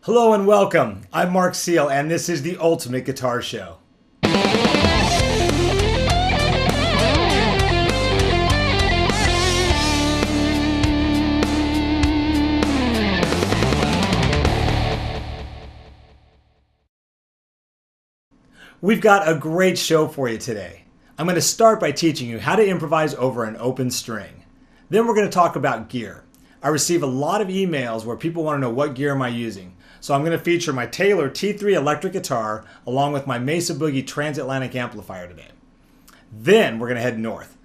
Hello and welcome. I'm Mark Seal, and this is the Ultimate Guitar Show. We've got a great show for you today. I'm going to start by teaching you how to improvise over an open string. Then we're going to talk about gear. I receive a lot of emails where people want to know what gear am I using. So I'm going to feature my Taylor T3 electric guitar along with my Mesa Boogie transatlantic amplifier today. Then we're going to head north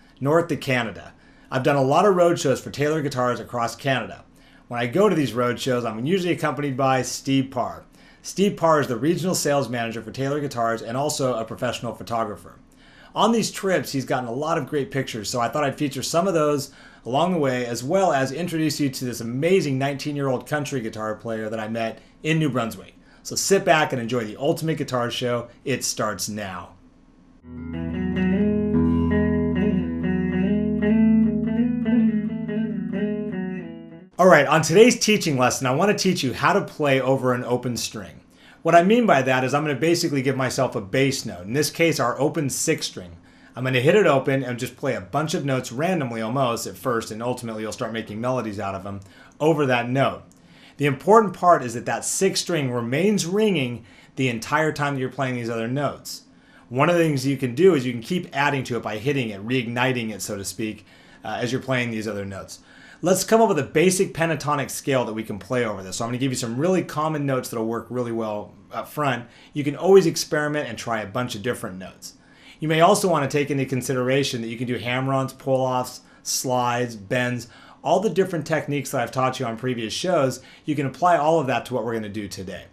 to Canada. I've done a lot of road shows for Taylor guitars across Canada. When I go to these road shows, I'm usually accompanied by Steve Parr. Steve Parr is the regional sales manager for Taylor Guitars and also a professional photographer. On these trips, he's gotten a lot of great pictures, so I thought I'd feature some of those along the way, as well as introduce you to this amazing 19-year-old country guitar player that I met in New Brunswick. So sit back and enjoy the Ultimate Guitar Show. It starts now. All right, on today's teaching lesson, I want to teach you how to play over an open string. What I mean by that is I'm going to basically give myself a bass note. In this case, our open 6-string. I'm going to hit it open and just play a bunch of notes randomly almost at first, and ultimately you'll start making melodies out of them over that note. The important part is that that 6-string remains ringing the entire time that you're playing these other notes. One of the things you can do is you can keep adding to it by hitting it, reigniting it, so to speak, as you're playing these other notes. Let's come up with a basic pentatonic scale that we can play over this. So I'm going to give you some really common notes that will work really well up front. You can always experiment and try a bunch of different notes. You may also want to take into consideration that you can do hammer-ons, pull-offs, slides, bends, all the different techniques that I've taught you on previous shows. You can apply all of that to what we're going to do today.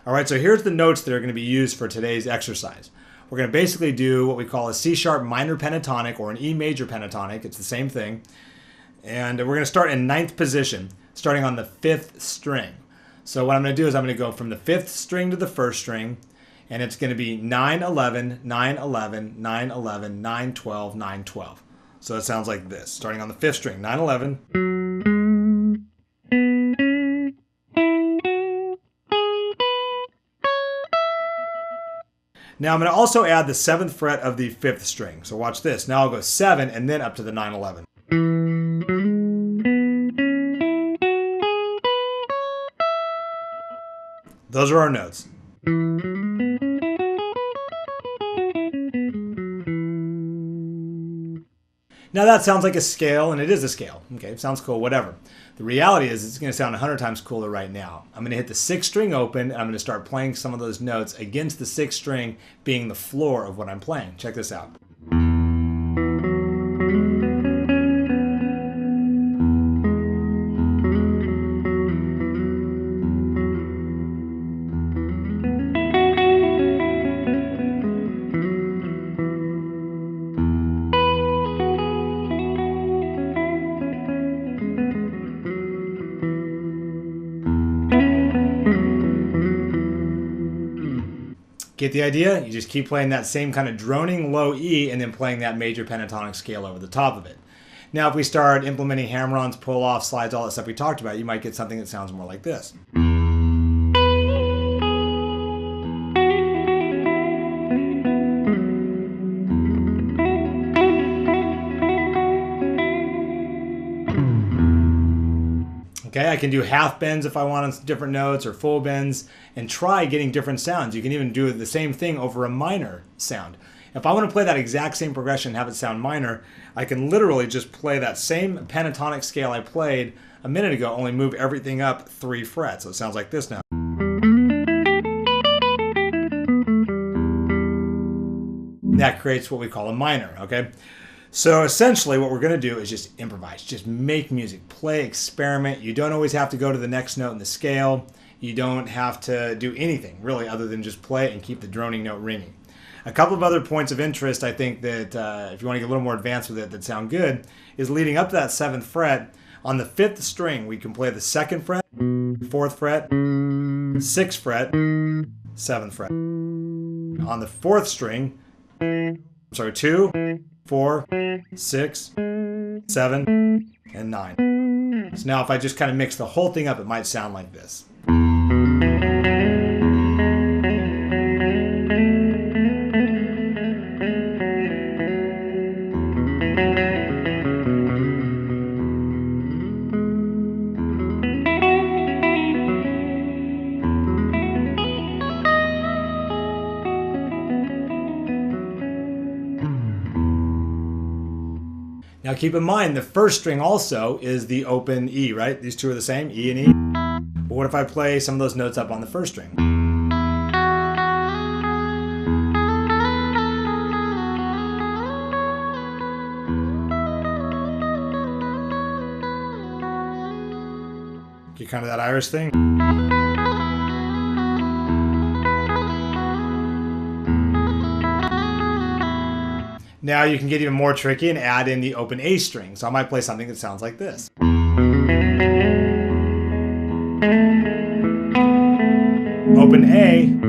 All right, so here's the notes that are going to be used for today's exercise. We're going to basically do what we call a C-sharp minor pentatonic or an E major pentatonic. It's the same thing. And we're going to start in 9th position, starting on the 5th string. So what I'm going to do is I'm going to go from the 5th string to the 1st string, and it's going to be 9, 11, 9, 11, 9, 11, 9, 12, 9, 12. So it sounds like this, starting on the 5th string, 9, 11. Now I'm going to also add the 7th fret of the 5th string. So watch this. Now I'll go 7 and then up to the 9, 11. Those are our notes. Now that sounds like a scale, and it is a scale. Okay, it sounds cool, whatever. The reality is it's going to sound 100 times cooler right now. I'm going to hit the 6th string open, and I'm going to start playing some of those notes against the 6th string being the floor of what I'm playing. Check this out. Get the idea? You just keep playing that same kind of droning low E and then playing that major pentatonic scale over the top of it. Now if we start implementing hammer-ons, pull-offs, slides, all that stuff we talked about, you might get something that sounds more like this. Okay, I can do half bends if I want on different notes, or full bends, and try getting different sounds. You can even do the same thing over a minor sound. If I want to play that exact same progression and have it sound minor, I can literally just play that same pentatonic scale I played a minute ago, only move everything up 3 frets. So it sounds like this now. That creates what we call a minor, okay? So essentially what we're going to do is just improvise, just make music, play, experiment. You don't always have to go to the next note in the scale. You don't have to do anything really other than just play and keep the droning note ringing. A couple of other points of interest I think that if you want to get a little more advanced with it that sound good is leading up to that 7th fret. On the 5th string we can play the 2nd fret, 4th fret, 6th fret, 7th fret. On the 4th string, 2, 4, 6, 7, and 9. So now if I just kind of mix the whole thing up, it might sound like this. Now keep in mind, the first string also is the open E, right? These two are the same, E and E. But what if I play some of those notes up on the first string? Get kind of that Irish thing. Now you can get even more tricky and add in the open A string. So I might play something that sounds like this. Open A.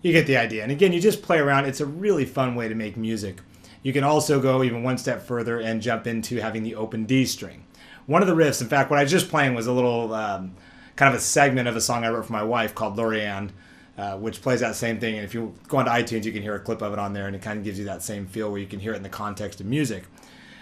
You get the idea. And again, you just play around. It's a really fun way to make music. You can also go even one step further and jump into having the open D string. One of the riffs, in fact, what I was just playing was a little kind of a segment of a song I wrote for my wife called Lorianne, which plays that same thing. And if you go onto iTunes, you can hear a clip of it on there, and it kind of gives you that same feel where you can hear it in the context of music.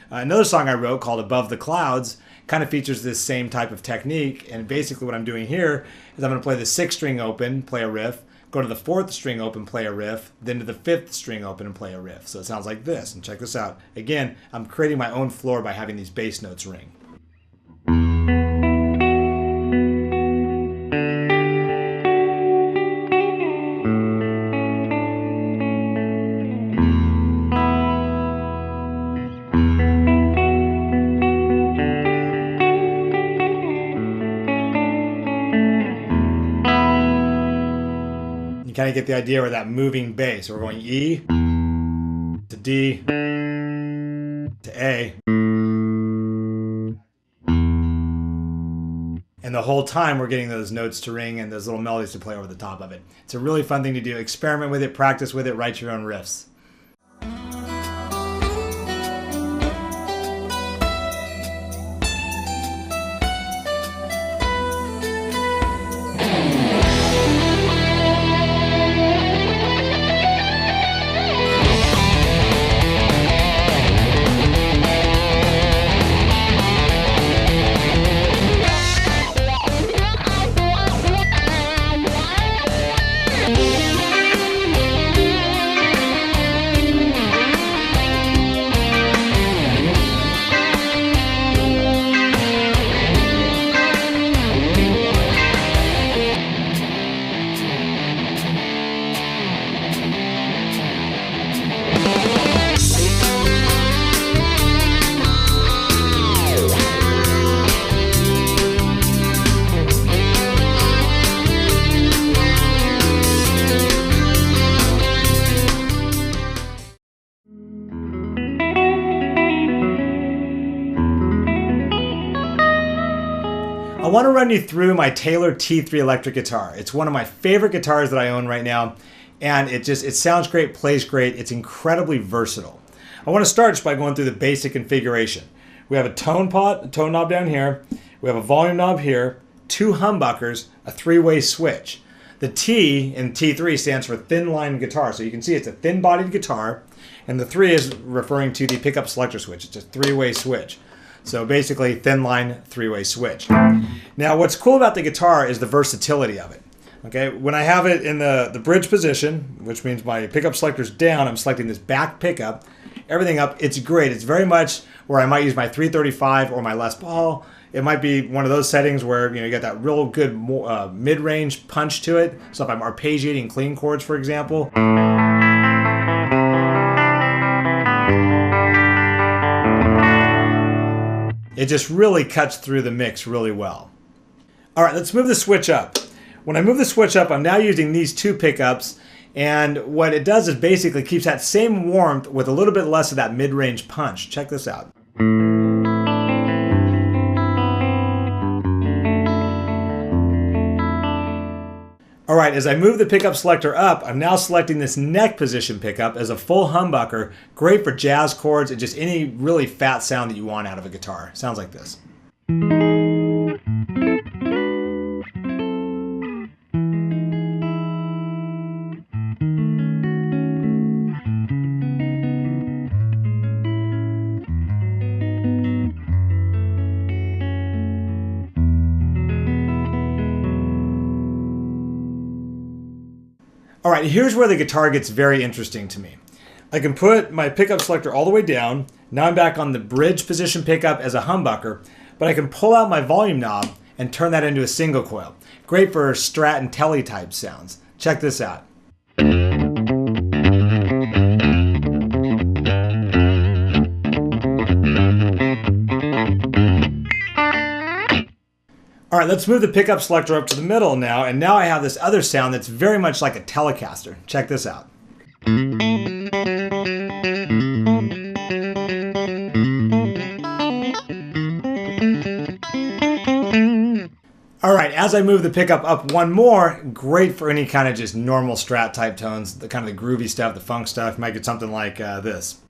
Another song I wrote called Above the Clouds kind of features this same type of technique. And basically what I'm doing here is I'm going to play the 6th string open, play a riff, go to the 4th string open, play a riff, then to the 5th string open and play a riff. So it sounds like this. And check this out. Again, I'm creating my own floor by having these bass notes ring. You kind of get the idea with that moving bass. So we're going E to D to A. And the whole time we're getting those notes to ring and those little melodies to play over the top of it. It's a really fun thing to do. Experiment with it, practice with it, write your own riffs. I want to run you through my Taylor T3 electric guitar. It's one of my favorite guitars that I own right now, and it sounds great, plays great, it's incredibly versatile. I want to start just by going through the basic configuration. We have a tone knob down here, we have a volume knob here, 2 humbuckers, a 3-way switch. The T in T3 stands for thin line guitar, so you can see it's a thin bodied guitar, and the 3 is referring to the pickup selector switch. It's a 3-way switch. So basically, thin line, 3-way switch. Now, what's cool about the guitar is the versatility of it. Okay, when I have it in the bridge position, which means my pickup selector's down, I'm selecting this back pickup, everything up, it's great. It's very much where I might use my 335 or my Les Paul. It might be one of those settings where you get that real good mid-range punch to it. So if I'm arpeggiating clean chords, for example. It just really cuts through the mix really well. All right, let's move the switch up. When I move the switch up, I'm now using these 2 pickups, and what it does is basically keeps that same warmth with a little bit less of that mid-range punch. Check this out. All right, as I move the pickup selector up, I'm now selecting this neck position pickup as a full humbucker, great for jazz chords and just any really fat sound that you want out of a guitar. Sounds like this. All right, here's where the guitar gets very interesting to me. I can put my pickup selector all the way down. Now I'm back on the bridge position pickup as a humbucker, but I can pull out my volume knob and turn that into a single coil. Great for Strat and Tele type sounds. Check this out. All right, let's move the pickup selector up to the middle now, and now I have this other sound that's very much like a Telecaster. Check this out. All right, as I move the pickup up one more, great for any kind of just normal Strat type tones, the kind of the groovy stuff, the funk stuff. You might get something like this.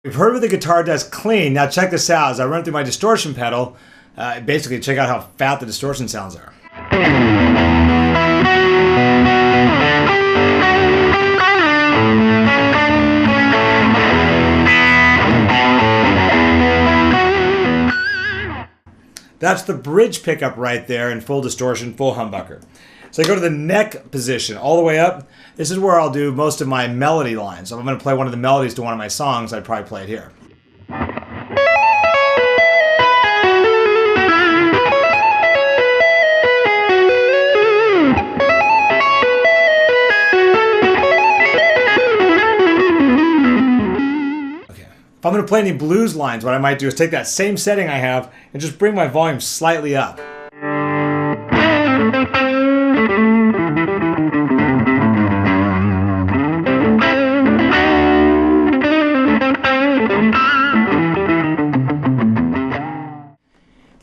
We've heard what the guitar does clean. Now check this out. As I run through my distortion pedal, basically check out how fat the distortion sounds are. That's the bridge pickup right there in full distortion, full humbucker. So I go to the neck position all the way up. This is where I'll do most of my melody lines. So if I'm going to play one of the melodies to one of my songs, I'd probably play it here. Okay. If I'm going to play any blues lines, what I might do is take that same setting I have and just bring my volume slightly up.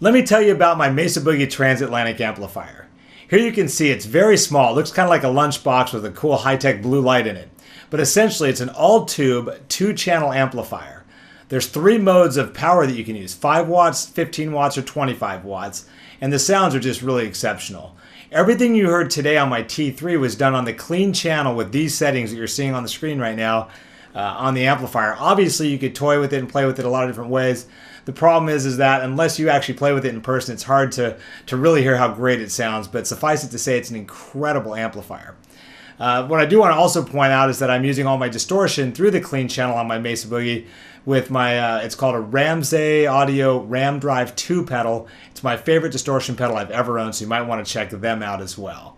Let me tell you about my Mesa Boogie Transatlantic amplifier. Here you can see it's very small. It looks kind of like a lunchbox with a cool high-tech blue light in it. But essentially it's an all-tube 2-channel amplifier. There's 3 modes of power that you can use: 5 watts, 15 watts, or 25 watts. And the sounds are just really exceptional. Everything you heard today on my T3 was done on the clean channel with these settings that you're seeing on the screen right now on the amplifier. Obviously you could toy with it and play with it a lot of different ways. The problem is that unless you actually play with it in person, it's hard to really hear how great it sounds, but suffice it to say it's an incredible amplifier. What I do want to also point out is that I'm using all my distortion through the clean channel on my Mesa Boogie with my, it's called a Ramsey Audio Ram Drive 2 pedal. It's my favorite distortion pedal I've ever owned, so you might want to check them out as well.